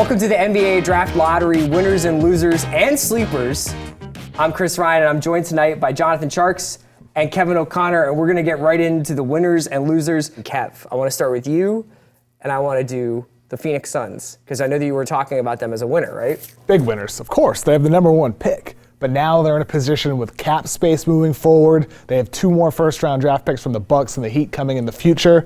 Welcome to the NBA Draft Lottery winners and losers and sleepers. I'm Chris Ryan, and I'm joined tonight by Jonathan Tjarks and Kevin O'Connor, and we're going to get right into the winners and losers. Kev, I want to start with you, and I want to do the Phoenix Suns, because I know that you were talking about them as a winner, right? Big winners, of course. They have the number one pick, but now they're in a position with cap space moving forward. They have 2 more first-round draft picks from the Bucks and the Heat coming in the future.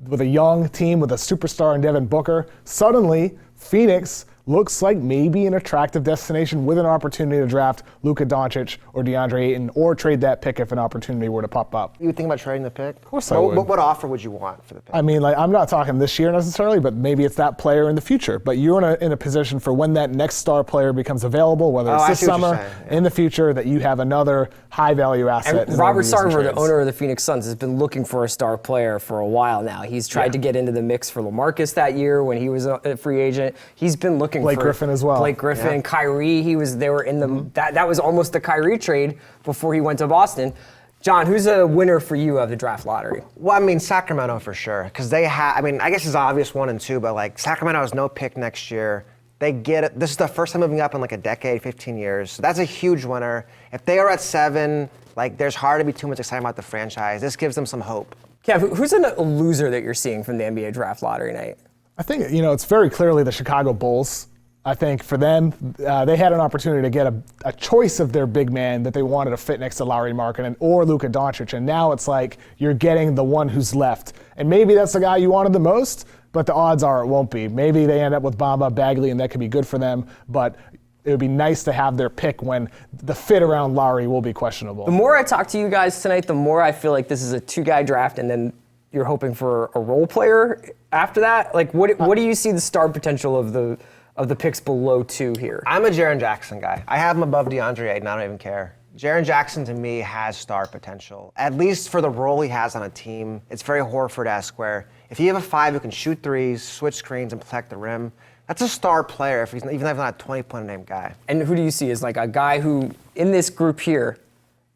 With a young team with a superstar in Devin Booker, suddenly Phoenix looks like maybe an attractive destination with an opportunity to draft Luka Doncic or DeAndre Ayton, or trade that pick if an opportunity were to pop up. You would think about trading the pick? Of course I would. What offer would you want for the pick? I mean, I'm not talking this year necessarily, but maybe it's that player in the future. But you're in a position for when that next star player becomes available, whether it's this summer, in the future, that you have another high-value asset. And Robert Sarver, the owner of the Phoenix Suns, has been looking for a star player for a while now. He's tried to get into the mix for LaMarcus that year when he was a free agent. He's been looking Blake for Griffin as well. Blake Griffin, Kyrie. They were in the that was almost the Kyrie trade before he went to Boston. John, who's a winner for you of the draft lottery? Well, I mean, Sacramento for sure, because they have. I mean, I guess it's obvious 1 and 2, but like Sacramento has no pick next year. They get it. This is the first time moving up in like a decade, 15 years. So that's a huge winner. If they are at 7, like there's hard to be too much excited about the franchise. This gives them some hope. Kev, who's a loser that you're seeing from the NBA draft lottery night? I think, it's very clearly the Chicago Bulls. I think for them, they had an opportunity to get a choice of their big man that they wanted to fit next to Lauri Markkanen or Luka Doncic, and now it's like you're getting the one who's left. And maybe that's the guy you wanted the most, but the odds are it won't be. Maybe they end up with Bamba, Bagley, and that could be good for them, but it would be nice to have their pick when the fit around Lauri will be questionable. The more I talk to you guys tonight, the more I feel like this is a 2-guy draft, and then you're hoping for a role player after that. Like, what do you see the star potential of the picks below 2 here? I'm a Jaren Jackson guy. I have him above DeAndre Ayton. I don't even care. Jaren Jackson, to me, has star potential, at least for the role he has on a team. It's very Horford-esque, where if you have a 5 who can shoot threes, switch screens, and protect the rim, that's a star player, even if he's not a 20-point-a-name guy. And who do you see as like a guy who, in this group here,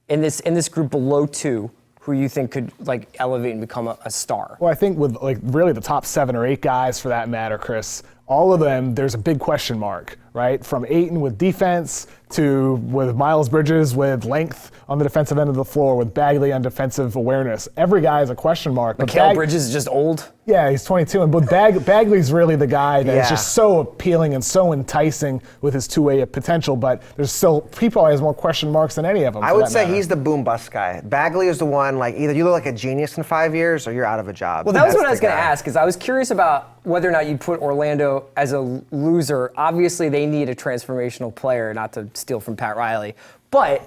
in this group below 2, who you think could like elevate and become a star? Well, I think with like really the top 7 or 8 guys for that matter, Chris, all of them, there's a big question mark, right? From Ayton with defense with Miles Bridges with length on the defensive end of the floor, with Bagley on defensive awareness. Every guy is a question mark. Mikal Bridges is just old. Yeah, he's 22, but Bagley's really the guy that is just so appealing and so enticing with his two-way potential, but there's still, he probably has more question marks than any of them. I would say he's the boom-bust guy. Bagley is the one, like, either you look like a genius in 5 years or you're out of a job. Well, that was what I was going to ask, because I was curious about whether or not you put Orlando as a loser. Obviously, they need a transformational player, not to steal from Pat Riley, but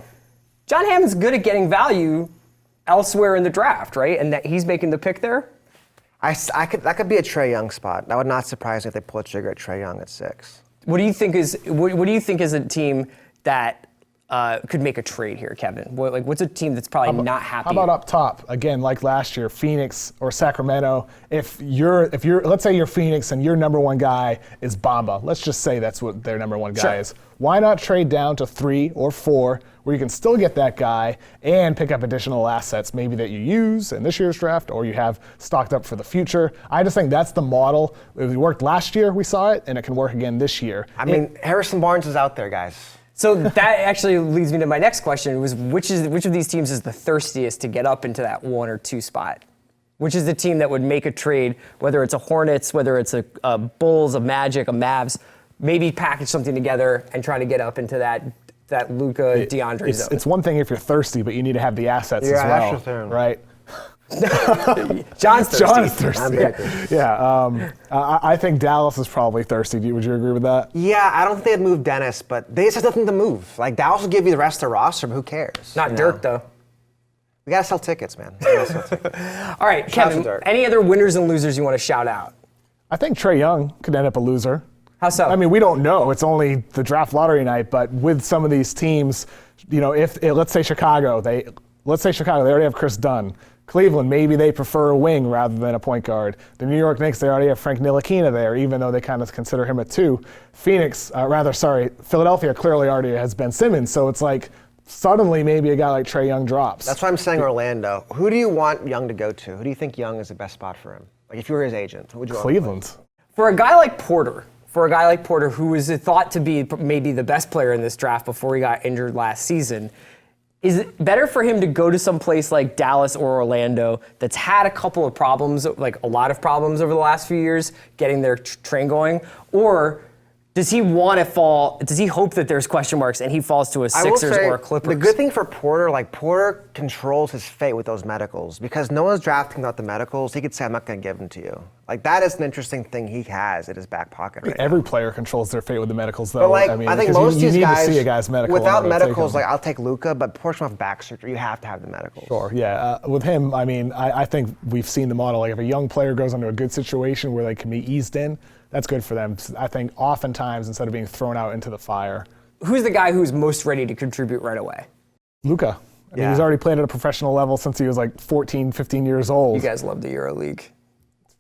John Hammond's good at getting value elsewhere in the draft, right? And that he's making the pick there? That could be a Trae Young spot. That would not surprise me if they pull a trigger at Trae Young at 6. What do you think is a team that could make a trade here, Kevin? What's a team that's probably not happy? How about up top? Again, like last year, Phoenix or Sacramento. If you're let's say you're Phoenix and your number 1 guy is Bamba. Let's just say that's what their number 1 guy is. Why not trade down to 3 or 4 where you can still get that guy and pick up additional assets maybe that you use in this year's draft or you have stocked up for the future? I just think that's the model. It worked last year, we saw it, and it can work again this year. I mean, Harrison Barnes is out there, guys. So that actually leads me to my next question, was which of these teams is the thirstiest to get up into that 1 or 2 spot? Which is the team that would make a trade, whether it's a Hornets, whether it's a Bulls, a Magic, a Mavs, maybe package something together and try to get up into that Luka DeAndre zone? It's one thing if you're thirsty, but you need to have the assets as well, right? John's thirsty. John's thirsty. I think Dallas is probably thirsty. Would you agree with that? Yeah, I don't think they'd move Dennis, but they just have nothing to move. Like, Dallas will give you the rest of the roster, but who cares? Not Dirk, though. We got to sell tickets, man. All right, Kevin, any other winners and losers you want to shout out? I think Trae Young could end up a loser. How so? I mean, we don't know. It's only the draft lottery night, but with some of these teams, let's say Chicago, they already have Chris Dunn. Cleveland, maybe they prefer a wing rather than a point guard. The New York Knicks, they already have Frank Ntilikina there, even though they kind of consider him a 2. Philadelphia clearly already has Ben Simmons, so it's like suddenly maybe a guy like Trae Young drops. That's why I'm saying Orlando. Who do you want Young to go to? Who do you think Young is the best spot for him? Like, if you were his agent, who would you want? Cleveland. For a guy like Porter, for a guy like Porter, who was thought to be maybe the best player in this draft before he got injured last season, is it better for him to go to some place like Dallas or Orlando that's had a couple of problems, like a lot of problems over the last few years, getting their train going? Or does he want to fall? Does he hope that there's question marks and he falls to a Sixers or a Clippers? The good thing for Porter, like Porter controls his fate with those medicals because no one's drafting without the medicals. He could say, I'm not going to give them to you. Like that is an interesting thing he has in his back pocket right Every now. player controls their fate with the medicals, though. But like, I mean, I think 'cause most of you these need guys, to see a guy's medical. without in order to take medicals, him. like I'll take Luka, but Porter's off back surgery. You have to have the medicals. Sure, yeah. With him, I mean, I think we've seen the model. Like if a young player goes into a good situation where they can be eased in, that's good for them. I think oftentimes instead of being thrown out into the fire. Who's the guy who's most ready to contribute right away? Luka. I mean, he's already played at a professional level since he was like 14, 15 years old. You guys love the EuroLeague.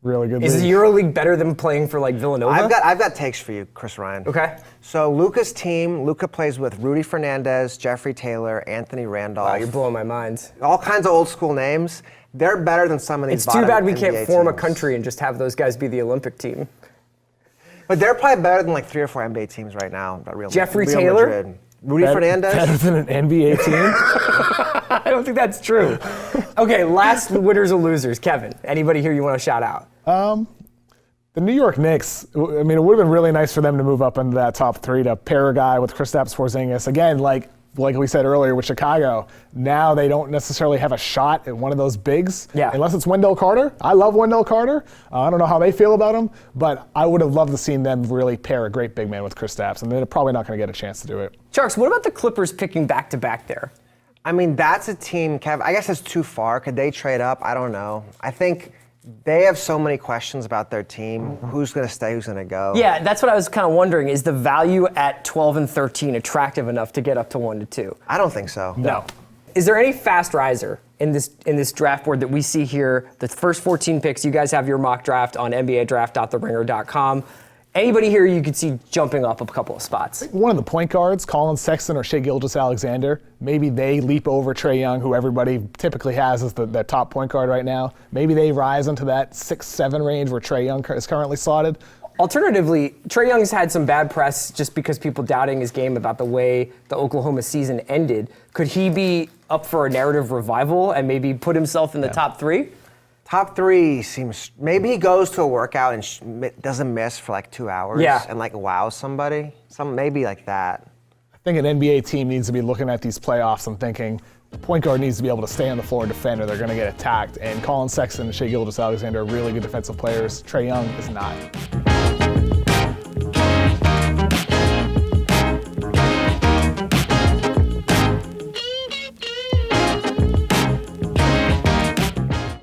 Really good Is league. the EuroLeague better than playing for like Villanova? I've got takes for you, Chris Ryan. Okay. So Luka's team, Luka plays with Rudy Fernandez, Jeffrey Taylor, Anthony Randolph. Wow, you're blowing my mind. All kinds of old school names. They're better than some of these. It's too bad we bottom can't NBA form a teams. country and just have those guys be the Olympic team. But they're probably better than like 3 or 4 NBA teams right now. Jeffrey Real Taylor? Madrid. Rudy Better Fernandez. than an NBA team? I don't think that's true. Okay, last winners or losers. Kevin, anybody here you want to shout out? The New York Knicks, I mean, it would have been really nice for them to move up into that top 3 to pair a guy with Kristaps Porzingis. Again, like we said earlier with Chicago, now they don't necessarily have a shot at one of those bigs. Yeah. Unless it's Wendell Carter. I love Wendell Carter. I don't know how they feel about him, but I would have loved to seen them really pair a great big man with Kristaps, and they're probably not going to get a chance to do it. Tjarks, what about the Clippers picking back-to-back there? I mean, that's a team, Kev. I guess it's too far. Could they trade up? I don't know. I think they have so many questions about their team. Who's going to stay? Who's going to go? Yeah, that's what I was kind of wondering. Is the value at 12 and 13 attractive enough to get up to 1 to 2? I don't think so. No. Is there any fast riser in this draft board that we see here? The first 14 picks, you guys have your mock draft on NBADraft.TheRinger.com. Anybody here you could see jumping up a couple of spots? One of the point guards, Colin Sexton or Shai Gilgeous-Alexander, maybe they leap over Trae Young, who everybody typically has as the top point guard right now. Maybe they rise into that 6-7 range where Trae Young is currently slotted. Alternatively, Trae Young's had some bad press just because people doubting his game about the way the Oklahoma season ended. Could he be up for a narrative revival and maybe put himself in the top 3? Top 3 seems. Maybe he goes to a workout and doesn't miss for like 2 hours. Yeah. And like wows somebody. Maybe like that. I think an NBA team needs to be looking at these playoffs and thinking the point guard needs to be able to stay on the floor and defend or they're going to get attacked. And Colin Sexton and Shai Gilgeous-Alexander are really good defensive players. Trae Young is not.